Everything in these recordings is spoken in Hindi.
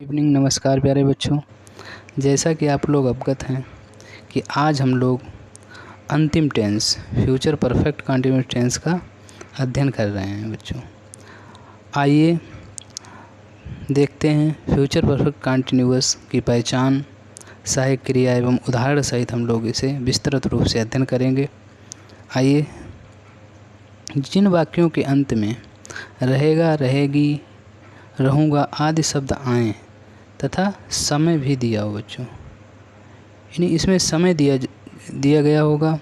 इवनिंग। नमस्कार प्यारे बच्चों, जैसा कि आप लोग अवगत हैं कि आज हम लोग अंतिम tense future perfect continuous tense का अध्ययन कर रहे हैं बच्चों। आइए देखते हैं फ्यूचर परफेक्ट कंटिन्यूअस की पहचान, सहायक क्रिया एवं उदाहरण सहित हम लोग इसे विस्तृत रूप से अध्ययन करेंगे। आइए, जिन वाक्यों के अंत में रहेगा, रहेगी, रहूँगा आदि शब्द आएँ तथा समय भी दिया हो बच्चों, यानी इसमें समय दिया गया होगा,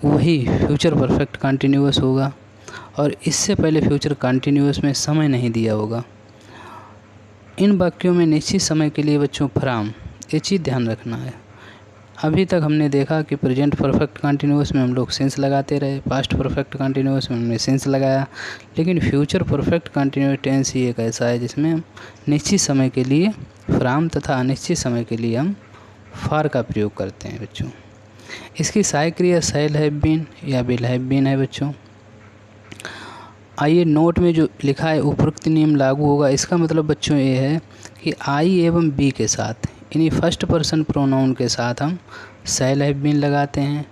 वही फ्यूचर परफेक्ट कंटिन्यूअस होगा। और इससे पहले फ्यूचर कंटिन्यूअस में समय नहीं दिया होगा। इन वाक्यों में निश्चित समय के लिए बच्चों फ्रॉम, ये चीज़ ध्यान रखना है। अभी तक हमने देखा कि प्रेजेंट परफेक्ट कंटिन्यूअस में हम लोग सेंस लगाते रहे, पास्ट परफेक्ट कंटिन्यूअस में हमने सेंस लगाया, लेकिन फ्यूचर परफेक्ट कंटिन्यूअस टेंस ही एक ऐसा है जिसमें हम निश्चित समय के लिए फ्रॉम तथा अनिश्चित समय के लिए हम फॉर का प्रयोग करते हैं बच्चों। इसकी सहायक क्रिया शैल हैव बीन या विल हैव बीन है बच्चों। आइए, नोट में जो लिखा है उपरोक्त नियम लागू होगा, इसका मतलब बच्चों ये है कि आई एवं बी के साथ, यानी फर्स्ट पर्सन प्रोनाउन के साथ हम शैल हैव बीन लगाते हैं,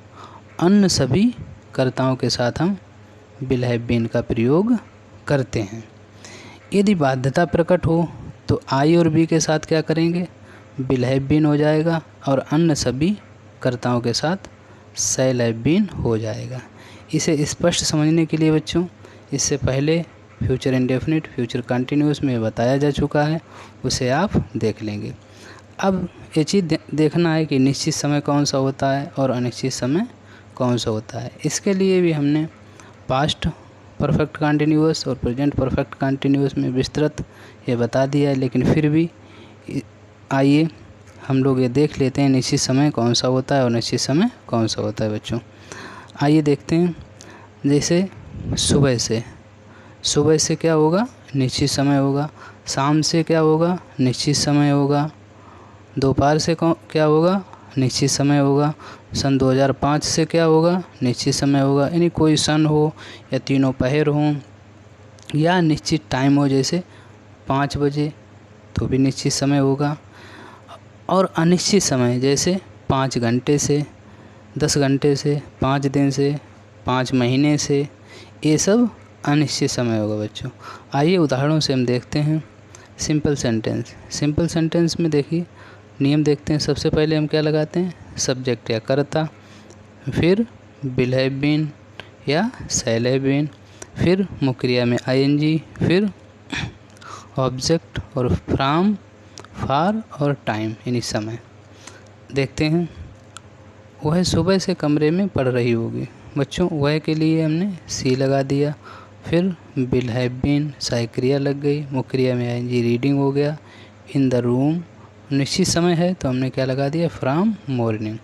अन्य सभी कर्ताओं के साथ हम विल हैव बीन का प्रयोग करते हैं। यदि बाध्यता प्रकट हो तो आई और बी के साथ क्या करेंगे, विल हैव बीन हो जाएगा और अन्य सभी कर्ताओं के साथ शैल हैव बीन हो जाएगा। इसे स्पष्ट समझने के लिए बच्चों, इससे पहले फ्यूचर इंडेफिनिट, फ्यूचर कंटिन्यूअस में बताया जा चुका है, उसे आप देख लेंगे। अब ये चीज़ देखना है कि निश्चित समय कौन सा होता है और अनिश्चित समय कौन सा होता है। इसके लिए भी हमने पास्ट परफेक्ट कंटिन्यूअस और प्रेजेंट परफेक्ट कंटिन्यूअस में विस्तृत ये बता दिया है, लेकिन फिर भी आइए हम लोग ये देख लेते हैं निश्चित समय कौन सा होता है और निश्चित समय कौन सा होता है बच्चों। आइए देखते हैं, जैसे सुबह से क्या होगा, निश्चित समय होगा। शाम से क्या होगा, निश्चित समय होगा। दोपहर से क्या होगा, निश्चित समय होगा। सन 2005 से क्या होगा, निश्चित समय होगा। यानी कोई सन हो या तीनों पहर हों या निश्चित टाइम हो, जैसे 5 बजे, तो भी निश्चित समय होगा। और अनिश्चित समय जैसे 5 घंटे से, 10 घंटे से, 5 दिन से, 5 महीने से, ये सब अनिश्चित समय होगा बच्चों। आइए उदाहरणों से हम देखते हैं। सिंपल सेंटेंस में देखिए नियम देखते हैं। सबसे पहले हम क्या लगाते हैं, सब्जेक्ट या कर्ता, फिर विल हैव बीन या शैल हैव बीन, फिर मुख्य क्रिया में आईएनजी, फिर ऑब्जेक्ट और फ्रॉम, फॉर और टाइम यानी समय। देखते हैं, वह सुबह से कमरे में पढ़ रही होगी बच्चों, वह के लिए हमने सी लगा दिया। फिर विल हैव बीन, सहायक क्रिया लग गई, मुख्य क्रिया में आईएनजी, रीडिंग हो गया। इन द रूम, निश्चित समय है तो हमने क्या लगा दिया, फ्रॉम मॉर्निंग।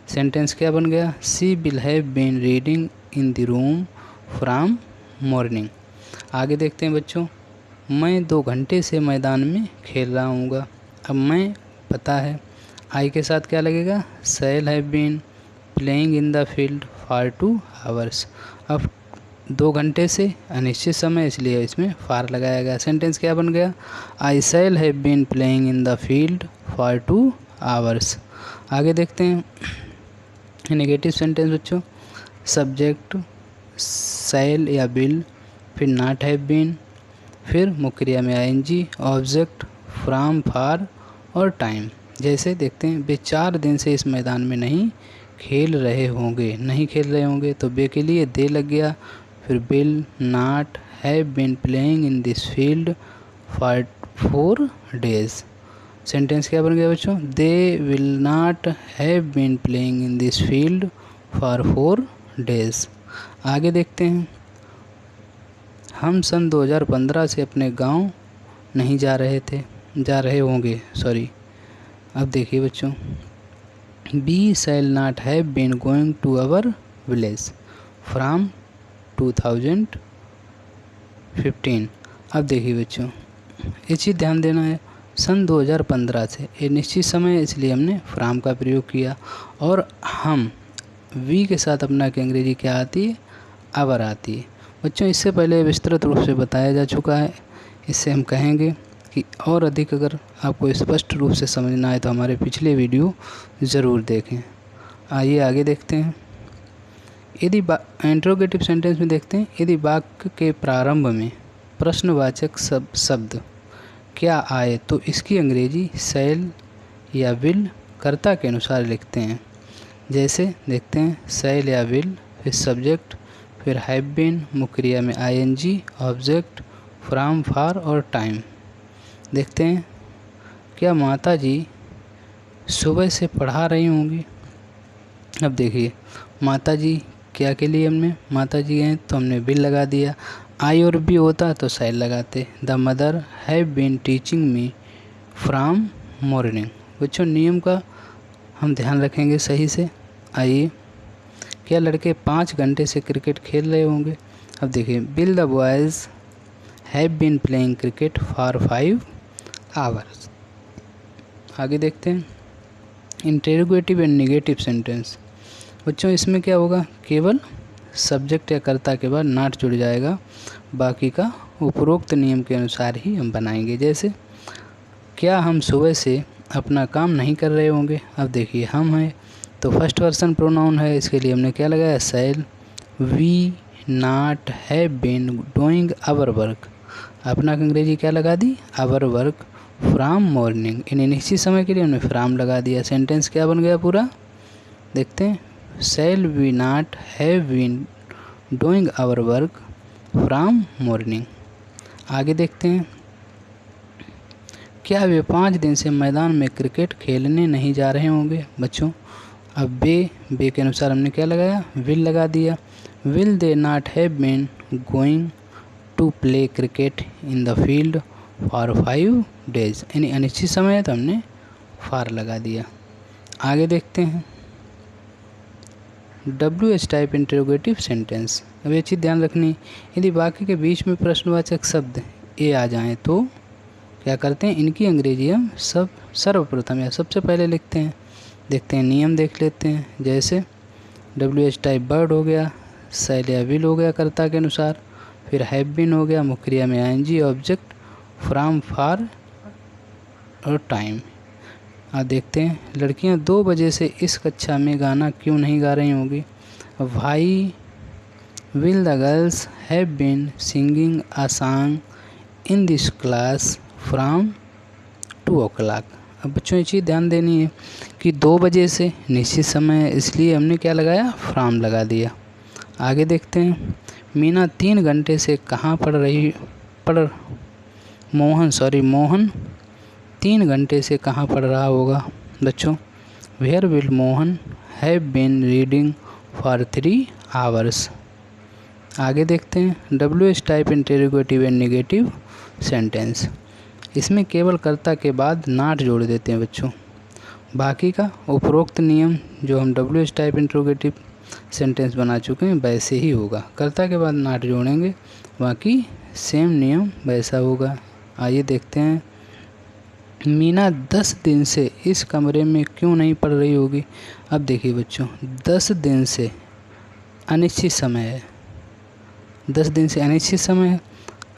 सेंटेंस क्या बन गया, she will have been reading in the room from morning. आगे देखते हैं बच्चों, मैं 2 घंटे से मैदान में खेल रहा हूँगा। अब मैं पता है, आई के साथ क्या लगेगा, shall have been playing in the field for 2 hours. अब 2 घंटे से अनिश्चित समय, इसलिए इसमें फॉर लगाया गया। सेंटेंस क्या बन गया, I shall have been playing in the field for 2 hours. आगे देखते हैं नेगेटिव सेंटेंस बच्चों, सब्जेक्ट शैल या विल, फिर नॉट हैव बीन, फिर मुख्य क्रिया में आईएनजी, ऑब्जेक्ट, फ्रॉम, फॉर और टाइम। जैसे देखते हैं, वे 4 दिन से इस मैदान में नहीं खेल रहे होंगे, तो वे के लिए दे लग गया। फिर will not have been playing in this field for 4 days. Sentence क्या बन गया बच्चों, they will not have been playing in this field for 4 days. आगे देखते हैं, हम सन 2015 से अपने गांव नहीं जा रहे होंगे। अब देखिए बच्चों, we shall not have been going to our village from 2015। अब देखिए बच्चों, ये चीज़ ध्यान देना है, सन 2015 से, ये निश्चित समय है इसलिए हमने फ्रॉम का प्रयोग किया। और हम वी के साथ अपना कि अंग्रेजी क्या आती है, अवर आती है बच्चों। इससे पहले विस्तृत रूप से बताया जा चुका है, इससे हम कहेंगे कि और अधिक अगर आपको स्पष्ट रूप से समझना है तो हमारे पिछले वीडियो ज़रूर देखें। आइए आगे देखते हैं। यदि इंट्रोगेटिव सेंटेंस में देखते हैं, यदि वाक्य के प्रारंभ में प्रश्नवाचक शब्द क्या आए तो इसकी अंग्रेजी शैल या विल कर्ता के अनुसार लिखते हैं। जैसे देखते हैं, शैल या विल, फिर सब्जेक्ट, फिर हैव बीन, मुख्य क्रिया में आईएनजी, ऑब्जेक्ट, फ्रॉम, फॉर और टाइम। देखते हैं, क्या माता जी सुबह से पढ़ा रही होंगी। अब देखिए, माता जी क्या के लिए हमने माता जी हैं तो हमने विल लगा दिया। आई और बी होता तो शैल लगाते। The mother have been teaching me from morning. बच्चों, नियम का हम ध्यान रखेंगे सही से। आइए, क्या लड़के 5 घंटे से क्रिकेट खेल रहे होंगे। अब देखिए, will the boys have been playing cricket for 5 hours. आगे देखते हैं, इंटेरोगेटिव एंड नेगेटिव सेंटेंस। बच्चों, इसमें क्या होगा, केवल सब्जेक्ट या कर्ता के बाद नॉट जुड़ जाएगा, बाकी का उपरोक्त नियम के अनुसार ही हम बनाएंगे। जैसे, क्या हम सुबह से अपना काम नहीं कर रहे होंगे। अब देखिए, हम हैं तो फर्स्ट पर्सन प्रोनाउन है, इसके लिए हमने क्या लगाया, shall. We not have been doing our work, अपना अंग्रेजी क्या लगा दी, आवर वर्क फ्रॉम मॉर्निंग। इन निश्चित समय के लिए हमने फ्रॉम लगा दिया। सेंटेंस क्या बन गया पूरा, देखते हैं, shall we not have been doing our work from morning. आगे देखते हैं, क्या वे 5 दिन से मैदान में क्रिकेट खेलने नहीं जा रहे होंगे। बच्चों, अब बे के अनुसार हमने क्या लगाया, विल लगा दिया। Will they not have been going to play cricket in the field for 5 days, यानी अनिश्चित समय है तो हमने फॉर लगा दिया। आगे देखते हैं, WH टाइप इंटरोगेटिव सेंटेंस। अब ये चीज़ ध्यान रखनी, यदि वाक्य के बीच में प्रश्नवाचक शब्द ए आ जाएं तो क्या करते हैं, इनकी अंग्रेजी हम सर्वप्रथम या सबसे पहले लिखते हैं। देखते हैं, नियम देख लेते हैं। जैसे WH टाइप वर्ड हो गया, शैल या विल हो गया कर्ता के अनुसार, फिर हैव बीन हो गया, मुख्य क्रिया में आईएनजी, ऑब्जेक्ट, फ्रॉम, फॉर और टाइम। अब देखते हैं, लड़कियां 2 बजे से इस कक्षा में गाना क्यों नहीं गा रही होंगी। Why will the girls have been singing a song in this class from 2 o'clock। अब बच्चों, ये चीज़ ध्यान देनी है कि 2 बजे से निश्चित समय है, इसलिए हमने क्या लगाया, फ्रॉम लगा दिया। आगे देखते हैं, मीना 3 घंटे से कहाँ मोहन 3 घंटे से कहाँ पढ़ रहा होगा। बच्चों, where will Mohan have been reading for 3 hours। आगे देखते हैं, WH type interrogative and negative sentence. इसमें केवल कर्ता के बाद नॉट जोड़ देते हैं बच्चों। बाकी का उपरोक्त नियम जो हम WH टाइप इंटरोगेटिव सेंटेंस बना चुके हैं वैसे ही होगा, कर्ता के बाद नॉट जोड़ेंगे, बाकी सेम नियम वैसा होगा। आइए देखते हैं, मीना 10 दिन से इस कमरे में क्यों नहीं पढ़ रही होगी। अब देखिए बच्चों, 10 दिन से अनिश्चित समय है, 10 दिन से अनिश्चित समय है।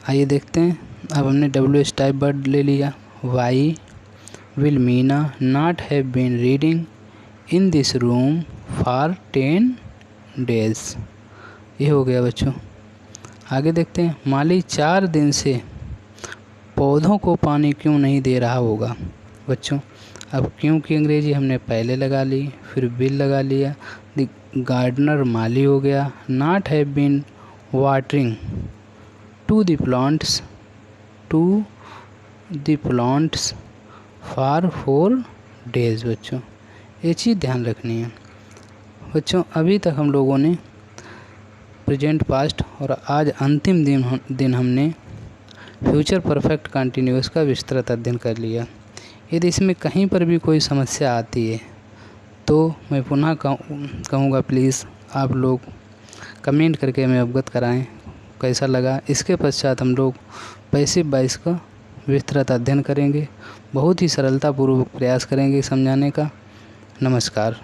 आइए देखते हैं, अब हमने WH टाइप वर्ड ले लिया। Why will Meena not have been reading in this room for 10 days। ये हो गया बच्चों। आगे देखते हैं, माली 4 दिन से पौधों को पानी क्यों नहीं दे रहा होगा। बच्चों, अब क्यों की अंग्रेजी हमने पहले लगा ली, फिर विल लगा लिया। द गार्डनर माली हो गया। Not have been watering to the plants for 4 days। बच्चों, ये चीज़ ध्यान रखनी है। बच्चों, अभी तक हम लोगों ने प्रेजेंट, पास्ट और आज अंतिम दिन हमने फ्यूचर परफेक्ट कंटिन्यूअस का विस्तृत अध्ययन कर लिया। यदि इसमें कहीं पर भी कोई समस्या आती है तो मैं पुनः कहूँगा प्लीज़ आप लोग कमेंट करके हमें अवगत कराएं कैसा लगा। इसके पश्चात हम लोग पैसिव वॉइस का विस्तृत अध्ययन करेंगे, बहुत ही सरलतापूर्वक प्रयास करेंगे समझाने का। नमस्कार।